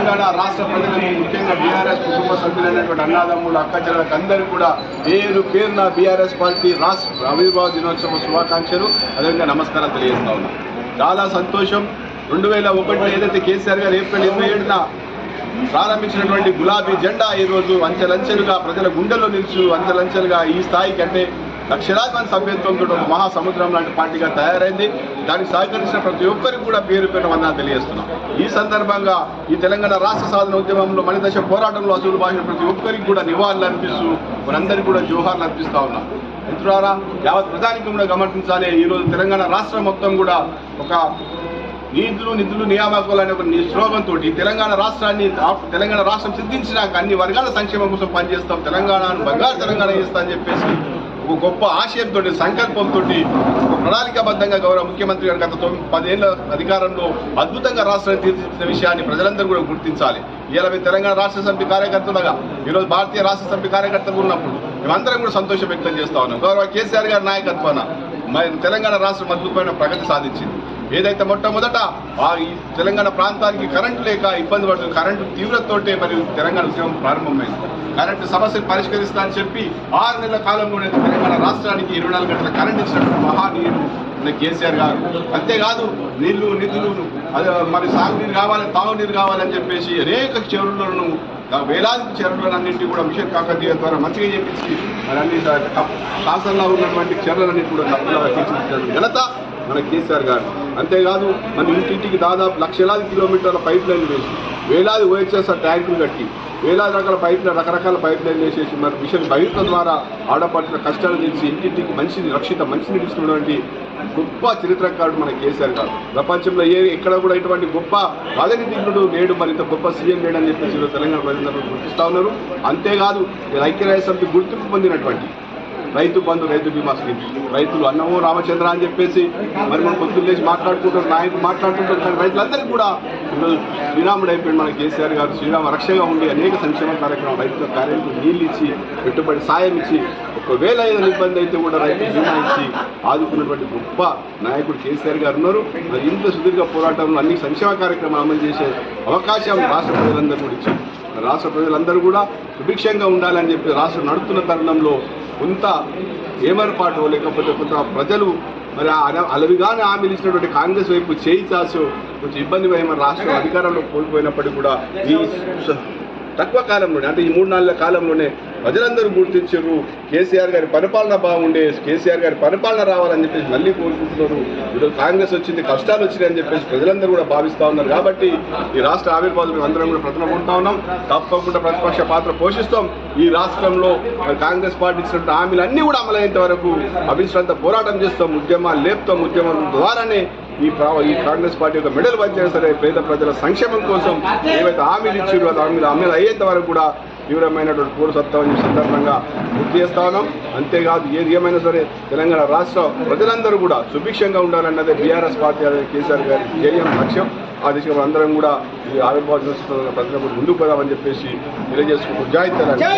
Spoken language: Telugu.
తెలంగాణ రాష్ట్ర ప్రజలకు ముఖ్యంగా బీఆర్ఎస్ కుటుంబ సభ్యులైనటువంటి అన్నదమ్ములు అక్కచెల్లెలకు అందరికీ కూడా పేరు పేరున బీఆర్ఎస్ పార్టీ రాష్ట్ర ఆవిర్భావ దినోత్సవ శుభాకాంక్షలు అదేవిధంగా నమస్కారం తెలియజేస్తా ఉన్నాం. చాలా సంతోషం. 2001లో ఏదైతే కేసీఆర్ గారు ఏప్రిల్ 27న ప్రారంభించినటువంటి గులాబీ జెండా ఈరోజు అంచెలంచెలుగా ప్రజల గుండెల్లో నిలిచి అంచెలంచెలుగా ఈ స్థాయికి అంటే లక్షలాది మంది సభ్యత్వంతో ఒక మహాసముద్రం లాంటి పార్టీగా తయారైంది. దానికి సహకరించిన ప్రతి ఒక్కరికి కూడా పేరు పేరు వందనాలు తెలియజేస్తున్నాం. ఈ సందర్భంగా ఈ తెలంగాణ రాష్ట్ర సాధన ఉద్యమంలో మణిదశ పోరాటంలో అసలు భాష ప్రతి ఒక్కరికి కూడా నివాళులు అర్పిస్తూ వారందరికీ కూడా జోహార్లు అర్పిస్తా ఉన్నాం. మిత్రులారా, యావత్ ప్రజానికి కూడా గమనించాలి. ఈరోజు తెలంగాణ రాష్ట్రం మొత్తం కూడా ఒక నిధులు నియామకాలు అనే ఒక స్లోగన్ తోటి తెలంగాణ రాష్ట్రం సిద్ధించినాక అన్ని వర్గాల సంక్షేమం కోసం పనిచేస్తాం, తెలంగాణను బంగారు తెలంగాణ చేస్తా అని చెప్పేసి ఒక గొప్ప ఆశయంతో సంకల్పంతో ఒక ప్రణాళికాబద్ధంగా గౌరవ ముఖ్యమంత్రి గారు గత 10 ఏళ్ల అధికారంలో అద్భుతంగా రాష్ట్రాన్ని తీర్చిదిద్దిన విషయాన్ని ప్రజలందరూ కూడా గుర్తించాలి. ఇలా మేము తెలంగాణ రాష్ట్ర సమితి కార్యకర్తలుగా ఈరోజు భారతీయ రాష్ట్ర సమితి కార్యకర్తలు ఉన్నప్పుడు మేమందరం కూడా సంతోషం వ్యక్తం చేస్తా ఉన్నాం. గౌరవ కేసీఆర్ గారి నాయకత్వాన తెలంగాణ రాష్ట్రం అద్భుతమైన ప్రగతి సాధించింది. ఏదైతే మొట్టమొదట ఈ తెలంగాణ ప్రాంతానికి కరెంటు లేక ఇబ్బంది పడుతుంది, కరెంటు తీవ్రతతోటే మరియు తెలంగాణ ఉద్యమం ప్రారంభమైంది. కరెంటు సమస్యలు పరిష్కరిస్తా అని చెప్పి 6 నెలల కాలంలోనే తెలంగాణ రాష్ట్రానికి 24 గంటల కరెంట్ ఇచ్చినటువంటి మహానీయుడు కేసీఆర్ గారు. అంతేకాదు నిధులు మరి సాగునీరు కావాలి, తాగునీరు కావాలని చెప్పేసి అనేక చెరువులను వేలాది చెరువులన్నింటినీ కూడా మిషన్ కాకతీయ ద్వారా మంచిగా చేపించి మరి అన్ని శాసనంలో ఉన్నటువంటి చెరువులన్నింటి కూడా తప్పుగా తీర్చిదిద్దిన ఘనత మన కేసీఆర్ గారు. అంతేకాదు మన ఇంటింటికి దాదాపు లక్షలాది కిలోమీటర్ల పైప్ లైన్లు వేసి వేలాది ఓహెచ్ఎస్ ట్యాంకులు కట్టి వేలాది రకరకాల పైప్ లైన్లు వేసేసి మరి మిషన్ భగీరథ ద్వారా ఆడపడిన కష్టాలు తెలిసి ఇంటింటికి మంచినీరు ఇస్తున్నటువంటి గొప్ప చరిత్రకారుడు మన కేసీఆర్ గారు. ప్రపంచంలో ఎక్కడ కూడా ఇటువంటి గొప్ప రాజనీతిజ్ఞుడు లేడు, మరింత గొప్ప సీఎం లేడని చెప్పేసి తెలంగాణ ప్రజలందరూ గుర్తిస్తా ఉన్నారు. అంతేకాదు ఐక్యరాజ్య సమితి గుర్తింపు పొందినటువంటి రైతు బంధు, రైతు బీమా స్కీమ్, రైతులు అన్నమో రామచంద్ర అని చెప్పేసి మరి మనం పొద్దున్న లేచి మాట్లాడుకుంటారు, నాయకులు మాట్లాడుతుంటారు. కానీ రైతులందరికీ కూడా ఈరోజు శ్రీరాముడు అయిపోయింది మన కేసీఆర్ గారు. శ్రీరామ రక్షగా ఉండి అనేక సంక్షేమ కార్యక్రమాలు రైతుల కార్యాలకు నీళ్ళు ఇచ్చి పెట్టుబడి సాయం ఇచ్చి ఒకవేళ ఏదైనా ఇబ్బంది అయితే కూడా రైతు బీమా ఇచ్చి ఆదుకున్నటువంటి గొప్ప నాయకుడు కేసీఆర్ గారు ఉన్నారు. మరి ఇంత సుదీర్ఘ పోరాటంలో అన్ని సంక్షేమ కార్యక్రమాలు అమలు చేసే అవకాశం రాష్ట్ర ప్రజలందరూ కూడా ఇచ్చారు. రాష్ట్ర ప్రజలందరూ కూడా సుభిక్షంగా ఉండాలని చెప్పి రాష్ట్రం నడుస్తున్న తరుణంలో కొంత ఏమర్పాటు లేకపోతే కొంత ప్రజలు మరి అలవిగానే హామీలు ఇచ్చినటువంటి కాంగ్రెస్ వైపు చేయి చాసు కొంచెం ఇబ్బంది మన రాష్ట్రం అధికారంలో కోల్పోయినప్పటికీ కూడా ఈ తక్కువ కాలంలోనే అంటే ఈ 3-4 నెలల కాలంలోనే ప్రజలందరూ గుర్తించారు. కేసీఆర్ గారి పరిపాలన బాగుండే, కేసీఆర్ గారి పరిపాలన రావాలని చెప్పేసి మళ్ళీ కోరుకుంటున్నారు. ఈరోజు కాంగ్రెస్ వచ్చింది, కష్టాలు వచ్చినాయని చెప్పేసి ప్రజలందరూ కూడా భావిస్తూ ఉన్నారు. కాబట్టి ఈ రాష్ట్ర ఆవిర్భావం అందరం కూడా ప్రతిభకుంటా ఉన్నాం. తప్పకుండా ప్రతిపక్ష పాత్ర పోషిస్తాం. ఈ రాష్ట్రంలో కాంగ్రెస్ పార్టీ ఇచ్చినటువంటి హామీలు అన్నీ కూడా అమలయ్యేంత వరకు అభిశ్రాంత పోరాటం చేస్తాం, ఉద్యమాలు లేపుతాం. ఉద్యమం ద్వారానే ఈ కాంగ్రెస్ పార్టీ యొక్క మెడల్ వచ్చైనా సరే పేద ప్రజల సంక్షేమం కోసం ఏవైతే హామీలు ఇచ్చారో ఆ హామీలు అమలు అయ్యేంత వరకు కూడా తీవ్రమైనటువంటి పోరాటం సందర్భంగా గుర్తు చేస్తా ఉన్నాం. అంతేకాదు ఏది ఏమైనా సరే తెలంగాణ రాష్ట్ర ప్రజలందరూ కూడా సుభిక్షంగా ఉండాలన్నదే బీఆర్ఎస్ పార్టీ కేసీఆర్ గారి ధ్యేయం, లక్ష్యం. ఆ దిశగా అందరం కూడా ఈ ఆవిర్భావ దినోత్సవం ప్రజలకు ముందుకు పోదామని చెప్పేసి తెలియజేసుకుంటూ జై తెలంగాణ.